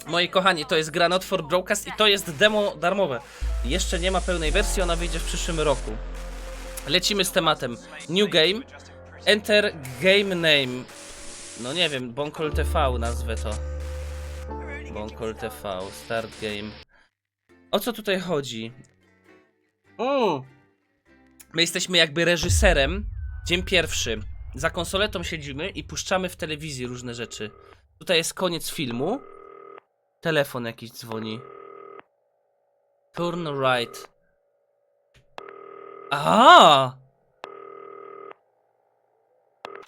Moi kochani, to jest gra Not for Broadcast i to jest demo darmowe. Jeszcze nie ma pełnej wersji, ona wyjdzie w przyszłym roku. Lecimy z tematem. New game. Enter game name. No nie wiem, Bonkol TV nazwę to. Bonkol TV, start game. O co tutaj chodzi? My jesteśmy jakby reżyserem. Dzień pierwszy. Za konsoletą siedzimy i puszczamy w telewizji różne rzeczy. Tutaj jest koniec filmu. Telefon jakiś dzwoni. Turn right. Aha!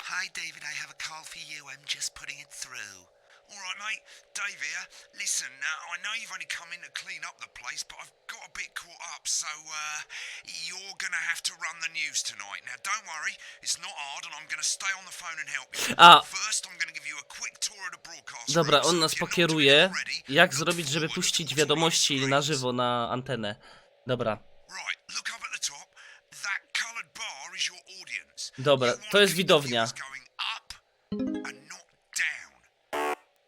Hi, David, I have a call for you. I'm just putting it through. All right, mate. Dave here. Listen, I know you've only come in to clean up the place, but I've got a bit caught up, so you're gonna have to run the news tonight. Now, don't worry, it's not hard, and I'm gonna stay on the phone and help you. First, I'm gonna give you a quick tour of the broadcast. Dobra, on nas pokieruje, jak zrobić, żeby puścić wiadomości na żywo na antenę. Dobra. Right, look up at the top. That colored bar is your audience. Dobra, to jest widownia.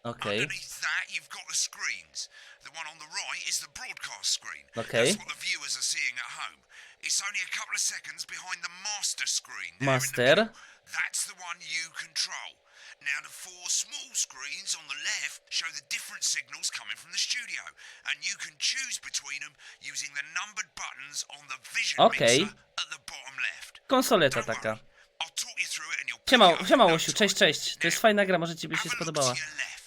Okej. Underneath that, you've got the screens. The one on the right is the broadcast screen. Okay. That's what the viewers are seeing at home. It's only a couple of seconds behind the master screen. there in the Master. middle. That's the one you control. Now, the four small screens on the left show the different signals coming from the studio, and you can choose between them using the numbered buttons on the vision Okay. mixer at the bottom left. Konsoleta Don't taka. worry, I'll talk you through it and you'll Siema, pick it up siema in no Łosiu, time. cześć, cześć. To jest fajna gra, może ci by się Have a look spodobała. to your left.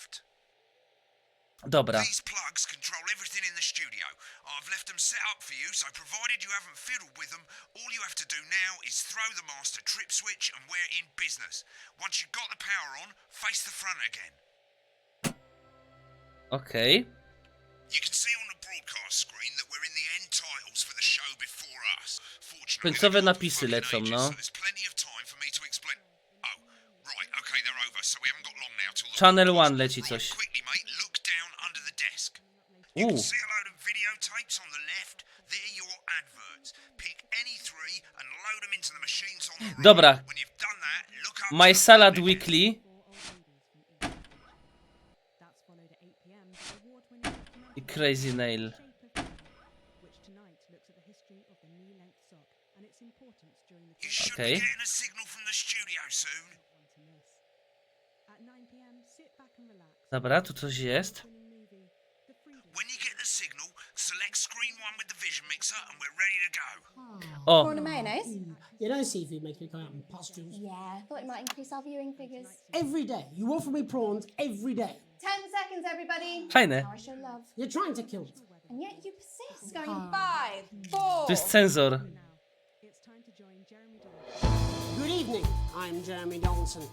Dobra. These plugs control everything in the studio. I've left them set up for you, so provided you haven't fiddled with them, all you have to do now is throw the master trip switch and we're in business. Once you've got the power on, face the front again. Okej. You can see on the broadcast screen that we're in the end titles for the show before us. Fortunately, Końcowe they've got napisy fucking lecą, ages, no. so there's plenty of time for me to explain. Oh, right, okay, they're over, so we haven't got long now till the Channel broadcast. 1 leci Right, coś. quickly, mate, look down under the desk. You can Uuu. see a load of videotapes on the left. They're your adverts. Pick any three and load them into the machines on the right. Dobra. When you've done that, look up My to the Salad left. Weekly. I Crazy Nail. You should Okay. be getting a signal from the studio soon. Dobra, tu coś jest. When you get the signal, select screen one with the vision mixer and we're ready to go. O, Prawn and mayonnaise? You know seafood makes me go out in pustules. Yeah, thought it might increase our viewing figures. Every day. You offer me prawns every day. 10 seconds, everybody. fajne. How I show love. You're trying to kill me. And yet you persist. Going 5, 4. Tu jest cenzor. Good evening. I'm Jeremy Donaldson.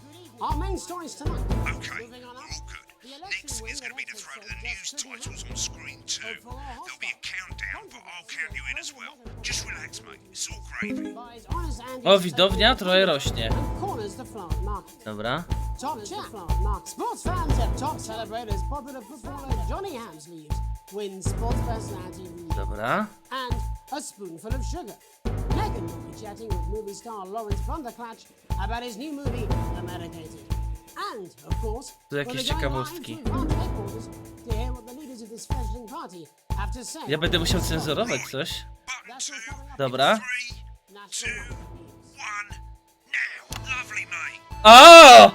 Our main stories tonight. Okay, Moving on we're up. all good. Next is going to be to throw to the news titles on screen 2. There'll be a countdown, but I'll count you in as well. Just relax, mate. It's all gravy. Buys honest and O, widownia trochę rośnie. and corners the flower market. Dobra. Top chap. Flower market. Sports fans have top celebrators. Popular footballer Johnny Hamsleeves wins sports personality of the year. Dobra. And a spoonful of sugar. Megan will be chatting with movie star Lawrence Bunderclatch about his new movie, The Medicated. And, of course, Tu jakieś we'll be going ciekawostki. live to Advance headquarters to hear what the leaders of this fledgling party have to say. Ja będę musiał cenzurować coś. Button 2, Dobra. 3, 2, National 1, now. Lovely, mate. O!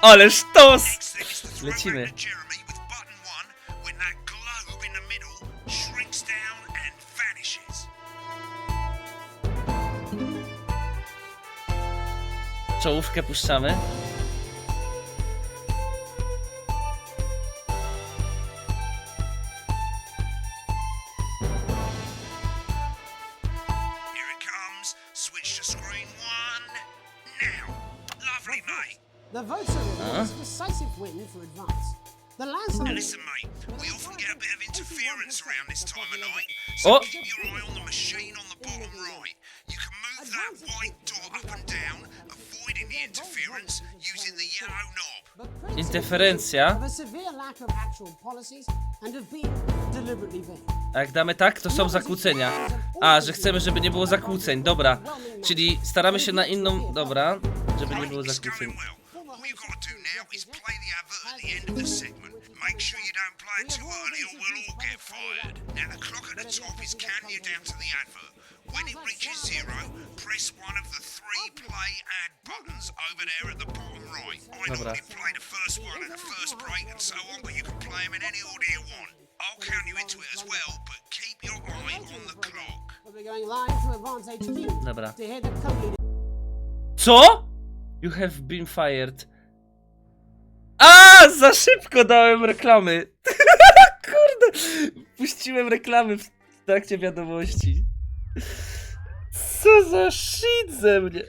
Ale sztos! Next thing is to throw Lecimy. back to Jeremy with button 1 when that globe in the middle shrinks down and vanishes. Czołówkę puszczamy. Here it comes. Switch to screen 1, now. Lovely, mate. The votes are in. It's a decisive win for Advance. The Now landslide. listen, mate, we often get a bit of interference around this time of night, Oh. so keep your eye on the machine on the bottom right. You can move that white dot up and down, avoiding the interference using the yellow knob. Interferencja. Of a severe lack of actual policies and of being deliberately vague. A jak damy tak, to są zakłócenia. A, że chcemy, żeby nie było zakłóceń. Dobra. Czyli staramy się na inną... Dobra. Żeby nie było It's zakłóceń. going well. All you've got to do now is play the advert at the end of the segment. Make sure you don't play it too early or we'll all get fired. Now the clock at the top is counting you down to the advert. When it reaches 0, press one of the 3 play ad buttons over there at the bottom right. I normally play the first one at the first break and so on, but you can play them in any order you want. I'll count you into it as well, but keep your eye on the clock. We'll be going live to Advance HQ Dobra. to hear the code leader. Co? You have been fired. A, za szybko dałem reklamy. Kurde, puściłem reklamy w trakcie wiadomości. Co za shit ze mnie.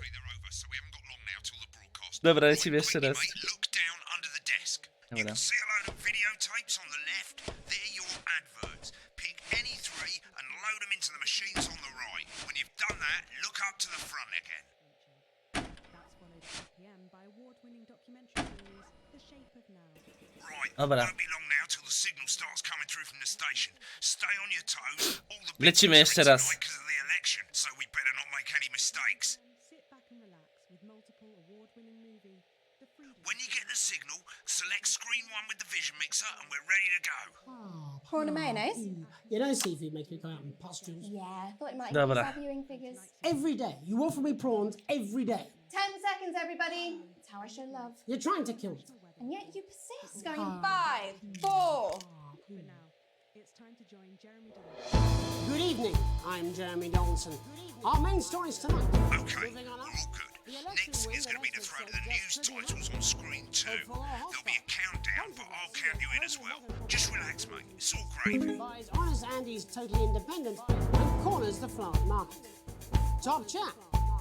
Dobra, lecimy jeszcze raz. Look down under the desk. You Dobra. can see a load of videotapes on the left. They're your adverts. Pick any 3 and load them into the machines on the right. When you've done that, look up to the front again. That's followed at 8 p.m. by award-winning documentary series The Shape of Now. Right. Dobra. Won't be long now till the signal starts coming through from the station. Stay on your toes. All the Lecimy big jeszcze news raz. tonight 'cause of the election, so we better not make any mistakes. Sit back and relax with multiple award-winning movie The Freedom. When you get the signal, select screen 1 with the vision mixer and we're ready to go. Prawn and mayonnaise? You know seafood makes me go out in pustules. Yeah, thought it might Dobra. increase our viewing figures. Every day. You offer me prawns every day. 10 seconds, everybody. It's how I show love. You're trying to kill me. And yet you persist. Going 5, 4. But now, it's time to join Jeremy Donaldson. Good evening. I'm Jeremy Donaldson. Our main stories tonight. Okay, Moving on we're up. all good. Next is going to be the throw to the news titles on screen 2. There'll be a countdown, but I'll count you in as well. Just relax, mate. It's all gravy. Buys Honest Andy's Totally Independent and corners the Florida market. Top chat.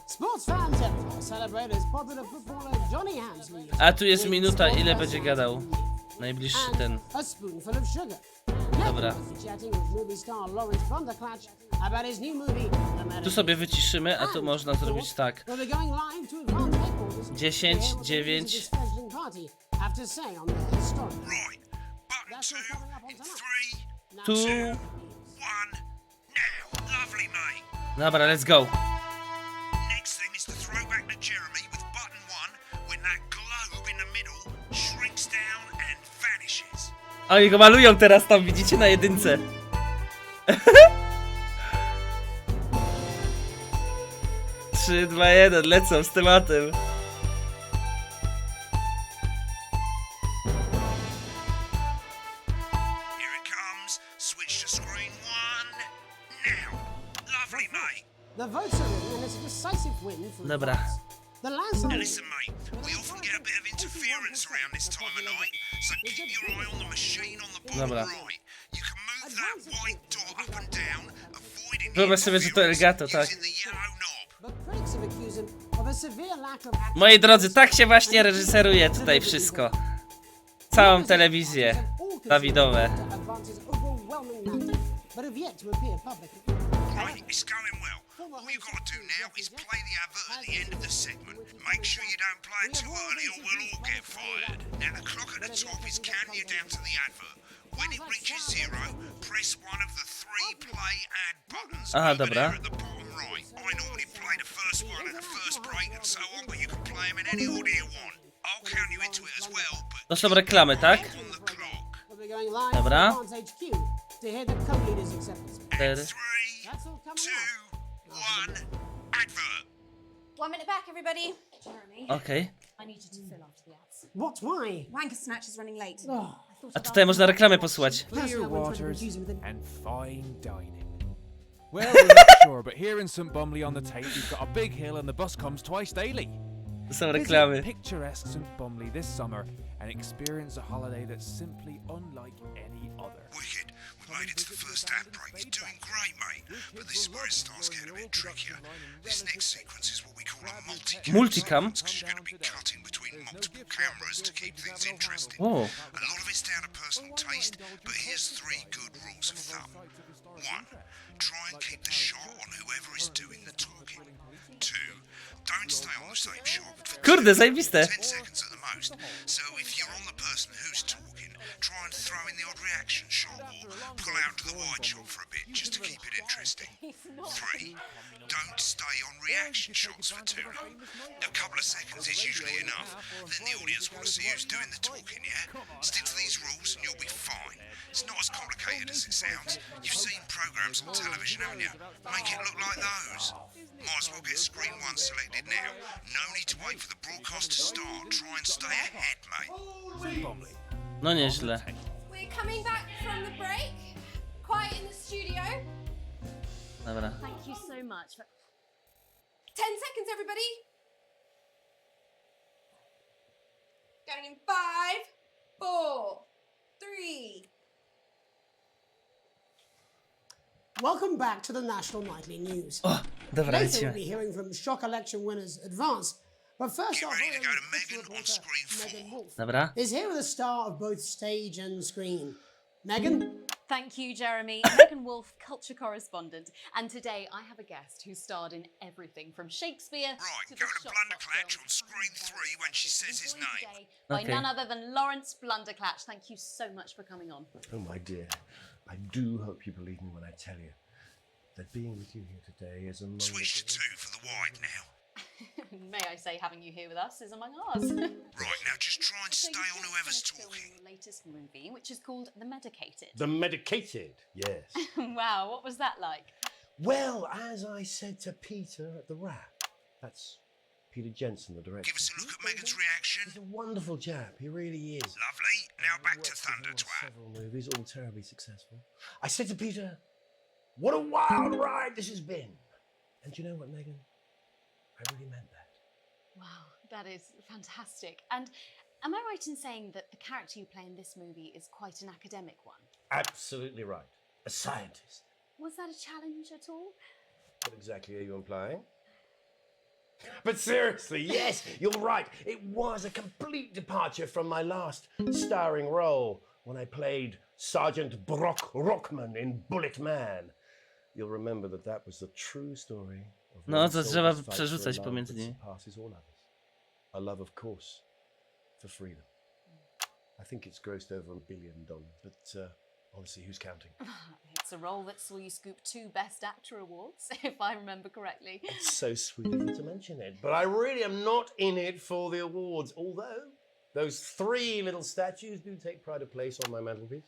Sports fans everywhere celebrate as popular footballer Johnny Hamsley. A tu jest minuta, ile będzie gadał. Najbliższy ten. And a spoonful of sugar. Dobra. Next, we'll be chatting with movie star Lawrence Thunderclatch about his new movie, The Tu Medicated. sobie wyciszymy, a tu And, można of zrobić course, tak. we'll be going live to Advance Headquarters 10, to hear what the 9. leaders of this fledgling party have to say on their historic. Right. Button That's 2 what's coming up on in tonight. 3, Tu. 2, 1. Now. Lovely, mate. Dobra, let's go. Next thing is to throw back to Jeremy with button 1 when that globe in the middle shrinks down and vanishes. Oni go malują teraz tam, widzicie, na jedynce. Trzy, 2, 1, lecą z tematem. Here it comes. Switch to screen 1. Now. Lovely, mate. The votes are in and it's a decisive win for Dobra. Advance. The landslide. Listen, mate, we often get a bit of interference around this time of night, so keep your eye on the machine on the bottom Dobra. right. You can move that white dot up and down, avoiding the Wyobraź sobie, że to Elgato, tak. using the yellow knob. But critics have accused him of a severe lack of action. Moi drodzy, tak się właśnie reżyseruje tutaj wszystko. Całą telewizję. Dawidowe. Advance's overwhelming mandate, but have yet to appear publicly. Right, it's going well. All you've got to do now is play the advert at the end of the segment. Make sure you don't play it too early or we'll all get fired. Now the clock at the top is counting you down to the advert. When it reaches 0, press one of the 3 play ad buttons Aha, over dobra. there at the bottom right. I normally play the first one at the first break and so on, but you can play them in any order you want. I'll count you into it as well, but To są reklamy, tak? on the clock. We'll be going live Dobra. to Advance HQ to hear the code leader's acceptance. 4. 3, That's all coming 2, 1, advert. 1 minute back, everybody. Jeremy, Okej. I need you to fill after the ads. What? Why? Wanker Snatch is running late. Oh, A tutaj można reklamę posłuchać. Clear waters confusing with and fine dining. Well, we're not sure, but here in St Bumley on the Tate, we've got a big hill and the bus comes twice daily. To są Visit reklamy. picturesque St Bumley this summer and experience a holiday that's simply unlike any other. Wicked. We made it to the first ad break. You're doing great, mate. But this is where it starts getting a bit trickier. This next sequence is what we call a multicam. Multicam? Because you're going to be cutting between multiple cameras to keep things interesting. O, A lot of it's down to personal taste, but here's 3 good rules of thumb. 1. Try and keep the shot on whoever is doing the talking. 2. Don't stay on the same shot for Kurde, zajebiste. 10 seconds at the most. So if you're on the person who's talking, try and throw in the odd reaction shot or pull out to the wide shot for a bit just to keep it interesting. 3. Don't stay on reaction shots for too long. A couple of seconds is usually enough. Then the audience want to see who's doing the talking, yeah? Stick to these rules and you'll be fine. It's not as complicated as it sounds. You've seen programs on television, haven't you? Make it look like those. Might as well get screen 1 selected now. No need to wait for the broadcast to start. Try and stay ahead, mate. No nieźle. We're coming back from the break. Quiet in the studio. Dobra. Thank you so much. 10 seconds, everybody. Going in 5, 4, 3. Welcome back to the National Nightly News. O, dobra, Later, we'll lecimy. be hearing from shock election winners Advance. But first, Get our ready to go very to own Megan reporter, on screen 4. Megan Wolf, Dobra. is here with a star of both stage and screen. Megan? Thank you, Jeremy. Megan Wolf, culture correspondent. And today I have a guest who starred in everything from Shakespeare Right, to go the to Shop Blunderclatch films. on screen 3 when she says his Joined name. today by Okay. none other than Lawrence Blunderclatch. Thank you so much for coming on. Oh, my dear, I do hope you believe me when I tell you that being with you here today is among Switch to 2 for the wide now. May I say, having you here with us is among ours. Right, now just try and So stay you've on just whoever's finished filming talking. your latest movie, which is called The Medicated. The medicated, yes. Wow, what was that like? Well, as I said to Peter at the Wrap, that's Peter Jensen, the director. Give us a look at Megan's reaction. He's a wonderful chap, he really is. Lovely. Now back to Worked with him Thunder on Twat. Several movies, all terribly successful. I said to Peter, what a wild ride this has been. And you know what, Megan? I really meant that. Wow, that is fantastic. And am I right in saying that the character you play in this movie is quite an academic one? Absolutely right. A scientist. Was that a challenge at all? What exactly are you implying? But seriously, yes, you're right. It was a complete departure from my last starring role when I played Sergeant Brock Rockman in Bullet Man. You'll remember that that was the true story of No, one to soldier's trzeba fight for a przerzucać love pomiędzy that nimi. surpasses all others. A love, of course, for freedom. I think it's grossed over $1 billion, but honestly, who's counting? It's a role that saw you scoop 2 Best Actor awards, if I remember correctly. It's so sweet of you to mention it, but I really am not in it for the awards, although those 3 little statues do take pride of place on my mantelpiece.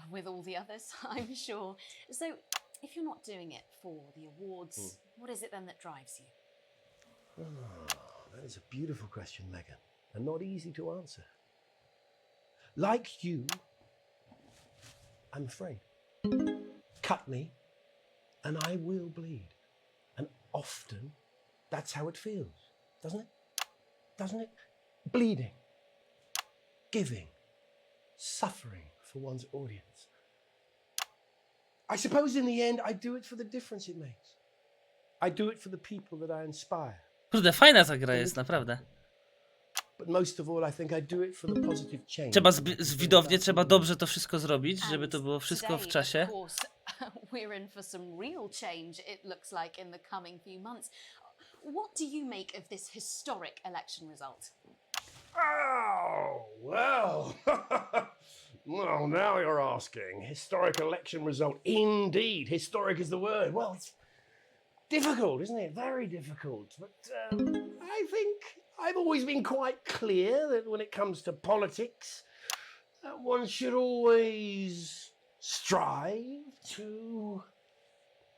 With all the others, I'm sure. So, if you're not doing it for the awards, what is it then that drives you? That is a beautiful question, Megan, and not easy to answer. Like you, I'm afraid. Cut me, and I will bleed. And often, that's how it feels, doesn't it? Doesn't it? Bleeding, giving, suffering for one's audience. I suppose in the end, I do it for the difference it makes. I do it for the people that I inspire. Kurde, fajna ta gra jest, naprawdę. But most of all, I think I do it for the positive change. Trzeba z widownie, trzeba dobrze to wszystko zrobić, żeby to było wszystko w Today, czasie. Of course, we're in for some real change, it looks like, in the coming few months. What do you make of this historic election result? Oh, well. Well, now you're asking. Historic election result. Indeed. Historic is the word. Well, it's difficult, isn't it? Very difficult. But I think I've always been quite clear that when it comes to politics, one should always strive to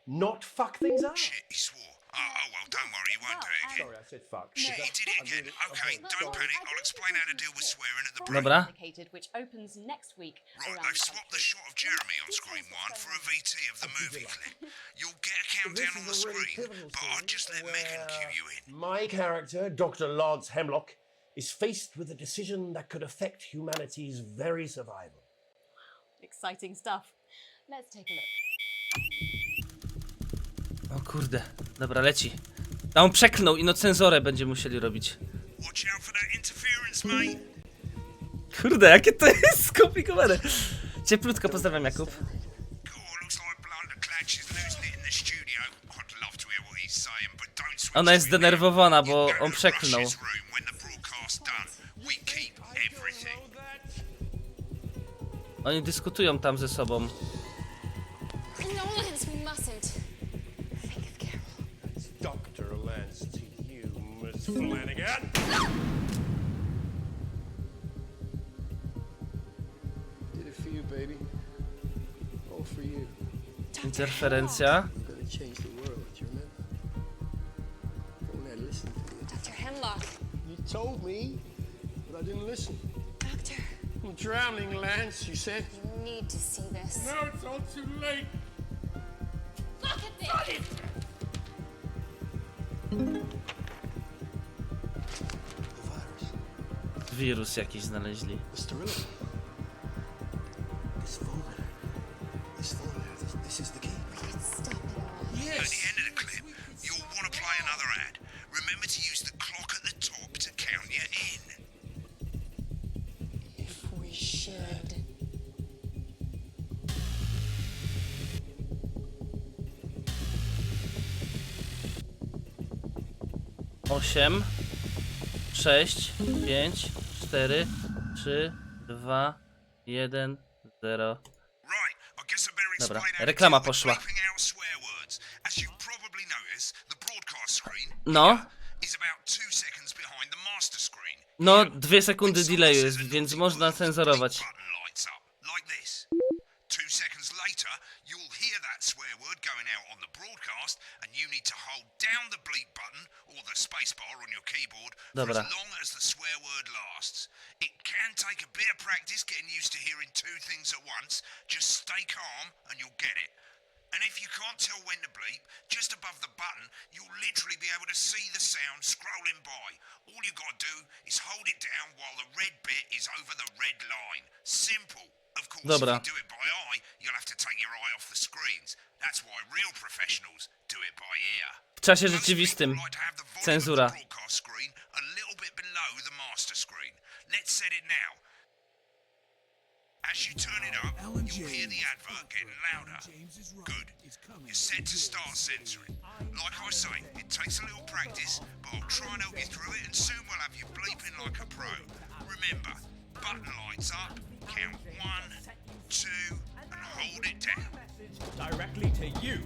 not fuck things up. Shit, he swore. Oh, well, don't worry, he won't do it again. Sorry, I said fuck. Shit, he did it again. Okay, don't panic. I'll explain how to deal with swearing at the break. Dobra. Medicated, which opens next week. Right, around they've swapped the country. shot of Jeremy on screen 1 for a VT of the movie clip. You'll get a countdown on the screen, but I'll just let Megan cue you in. My character, Dr. Lodz Hemlock, is faced with a decision that could affect humanity's very survival. Exciting stuff. Let's take a look. O kurde, dobra, leci. A on przeklnął i no cenzorę będziemy musieli robić. Watch out for that interference, mate. Kurde, jakie to jest skomplikowane. Cieplutko pozdrawiam, Jakub. God, looks like Blunder Clutch is losing it in the studio. I'd love to hear what he's saying, but don't switch Ona jest to it now. zdenerwowana, You bo go to on przeklnął. Rush's room when the broadcast's done. We keep everything. Oni dyskutują tam ze sobą. No, Lance, we mustn't. Think of Carol. Dr. Lance to you, Miss Flanagan. Did it for you, baby. All for you. Interferencja. I'm gonna change the world, you remember? Only I listened to you. Dr. Hemlock. You told me, but I didn't listen. Doctor, I'm drowning, Lance, you said. you need to see this. No, it's all too late. Look at this! The virus. Wirus jakiś znaleźli. The sterility. This folder. This is the key. Stop it all. At the end of the clip, you'll want to play another ad. Remember to use the clock at the top to count you in. If we shared. Osiem, 6, 5, 4, 3, 2, 1, 0. Right, I guess I better Dobra, explain how to reklama deal with poszła. bleeping out swear words. As you probably noticed, the broadcast screen No. here is about 2 seconds behind the master screen. No, 2 sekundy delayu jest, więc można cenzurować. Button lights up like this. 2 seconds later, you'll hear that swear word going out on the broadcast, and you need to hold down the bleep button or the space bar on your keyboard for Dobra. as long as the swear word lasts. It can take a bit of practice getting used to hearing 2 things at once. Just stay calm and you'll get it. And if you can't tell when to bleep, just above the button, you'll literally be able to see the sound scrolling by. All you gotta do is hold it down while the red bit is over the red line. Simple. Of course, Dobra. if you do it by eye, you'll have to take your eye off the screens. That's why real professionals do it by ear. W czasie Most rzeczywistym. people like to have the volume Cenzura. of the broadcast screen a little bit below the master screen. Let's set it now. As you turn it up, you'll hear the advert getting louder. Good. You're set to start censoring. Like I say, it takes a little practice, but I'll try and help you through it, and soon we'll have you bleeping like a pro. Remember, button lights up, count 1, 2, and hold it down. Directly to you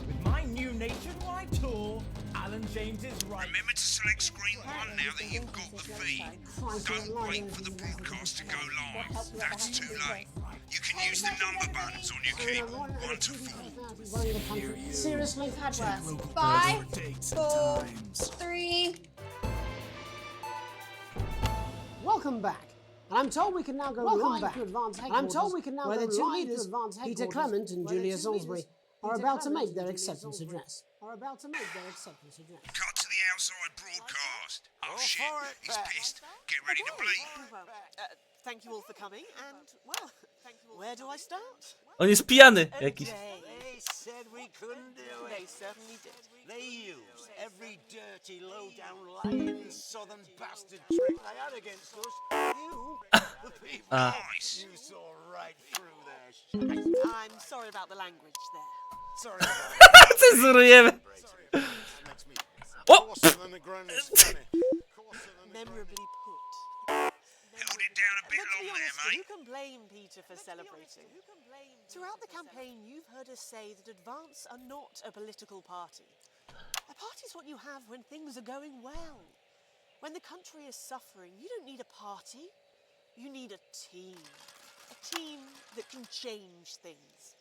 with my new nationwide tour, Alan James is right. Remember to select screen 1 now that you've got the feed. Don't wait for the broadcast to go live. That's too late. You can use the number buttons on your keyboard, 1 to 4. Seriously? Had worse. 5, 4, 3. Welcome back. And I'm told we can now go live to Advanced Headquarters. I'm told we can now where the two leaders, Peter Clement and Julia Salisbury, are about to make their acceptance address. Cut to the outside broadcast. Oh shit, he's pissed. Get ready to bleep. Well, thank you all for coming, and, well, where do I start? On jest pijany jakiś. They said we couldn't do it. They certainly did. They used every dirty, low-down, lying, southern bastard trick they had against us. You, the people, Nice. you saw right through their shit. I'm sorry about the language there. Sorry about that. Cenzurujemy. Makes me O! coarser than the ground-is funny. Coarser than the Memorably put. Held it down a bit Let's be long there, honest, who mate. can blame Peter for celebrating? Throughout the campaign, you've heard us say that Advance are not a political party. A party's what you have when things are going well. When the country is suffering, you don't need a party. You need a team. A team that can change things.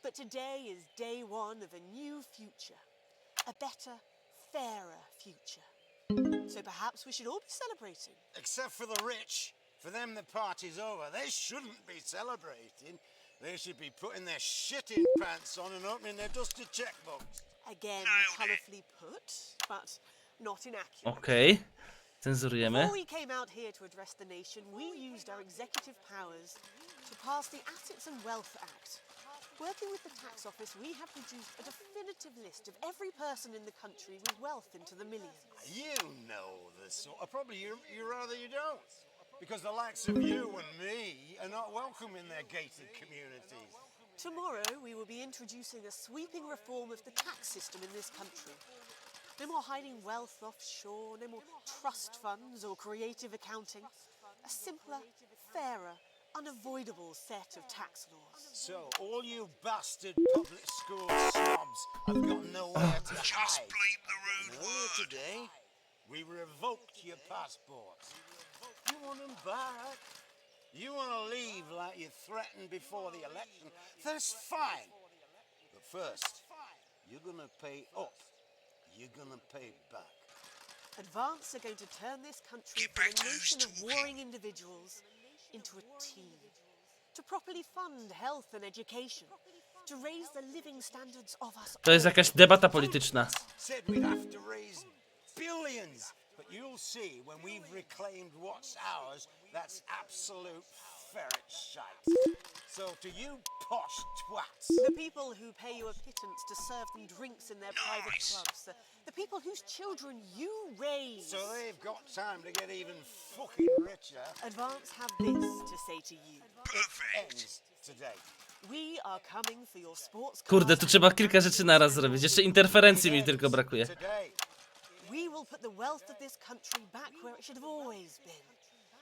But today is day one of a new future. A better, fairer future. So perhaps we should all be celebrating. Except for the rich. For them, the party's over. They shouldn't be celebrating. They should be putting their shitting pants on and opening their dusty checkbooks. Again, Nailed it. colourfully put, but not inaccurate. Okej. Cenzurujemy. Before we came out here to address the nation, we used our executive powers to pass the Assets and Wealth Act. Working with the tax office, we have produced a definitive list of every person in the country with wealth into the millions. You know this. Probably you rather you don't. because the likes of you and me are not welcome in their gated communities. Tomorrow we will be introducing a sweeping reform of the tax system in this country. No more hiding wealth offshore, no more trust funds or creative accounting. A simpler, fairer, unavoidable set of tax laws. So, all you bastard public school snobs have got nowhere to Just hide. bleep the rude word. Today, we revoked your passports. You want them back? You want to leave like you threatened before the election? That's fine. But first, you're going to pay up. You're going to pay back. Advance are going to turn this country from a nation of warring individuals into a team. To properly fund health and education. To raise the living standards of us To jest jakaś debata polityczna. Said we'd have to raise billions. But you'll see when we've reclaimed what's ours, that's absolute ferret shite. So to you posh twats. The people who pay you a pittance to serve them drinks in their private clubs. The people whose children you raise. So they've got time to get even fucking richer. Advance have this to say to you. It ends today. We are coming for your sports Kurde, tu trzeba kilka rzeczy naraz zrobić. Jeszcze interferencji mi tylko brakuje. Today. We will put the wealth of this country back where it should have always been.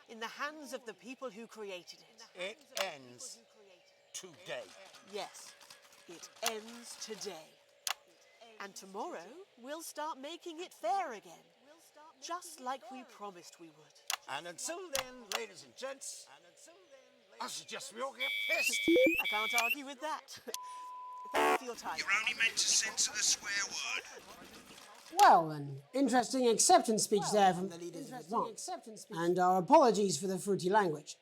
In the hands of the people who created it. It ends today. Yes, it ends today. And tomorrow, we'll start making it fair again. Just like we promised we would. And until then, ladies and gents, I suggest we all get pissed. I can't argue with that. Thank you for your time. You're only meant to censor the swear word. Well, an interesting acceptance speech there from the leaders of Advance. And our apologies for the fruity language.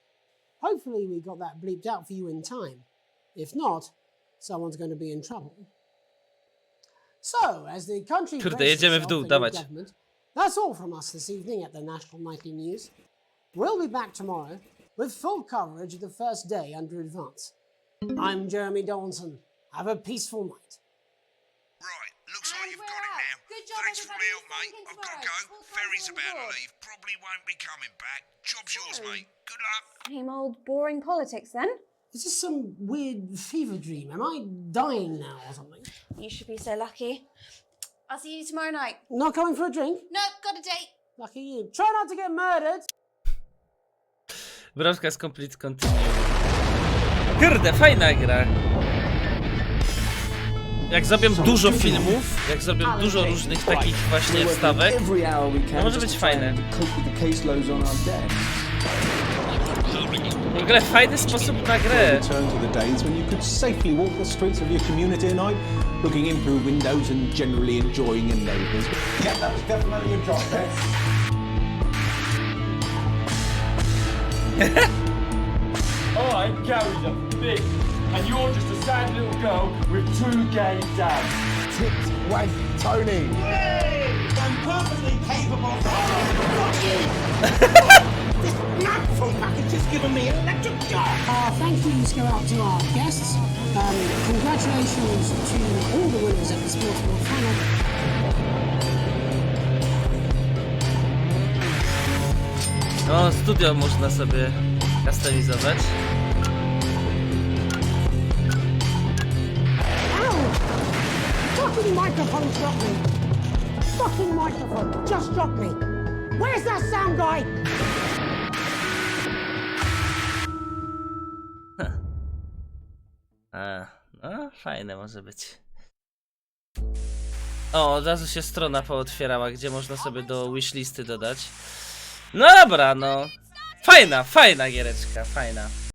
Hopefully we got that bleeped out for you in time. If not, someone's going to be in trouble. So, as the country Kurde, jedziemy w dół, dawać. government, that's all from us this evening at the National Nightly News. We'll be back tomorrow with full coverage of the first day under Advance. I'm Jeremy Donaldson. Have a peaceful night. Right, looks like you've got it now. Thanks for all the help, mate. I've got to go. Ferry's about to leave. Probably won't be coming back. Job's yours, mate. Good luck. Same old boring politics then. Is this some weird fever dream? Am I dying now or something? You should be so lucky. I'll see you tomorrow night. Not coming for a drink? No, got a date. Lucky you. Try not to get murdered. Broadcast complete continue. Kurde, fajna gra. Jak zrobię dużo filmów, jak zrobię dużo różnych takich właśnie wstawek, to może być fajne. W ogóle fajny sposób na grę. Return to the days when you could safely walk the streets of your community at night, looking in through windows and generally enjoying your neighbours. Yeah, that was definitely a drop there. I'm Gary the Big, and you're just a sad little girl with 2 gay dads. Tips, wank, Tony. I'm perfectly capable of... This mouthful package has given me electric shock. Thank yous go out to our guests. Congratulations to all the winners of the Sports World Final. No, studio można sobie customizować. Fucking microphone dropped me. Fucking microphone just dropped me. Where's that sound guy? No, fajne może być. O, od razu się strona pootwierała, gdzie można sobie do wishlisty dodać. No dobra, no. Fajna giereczka, fajna.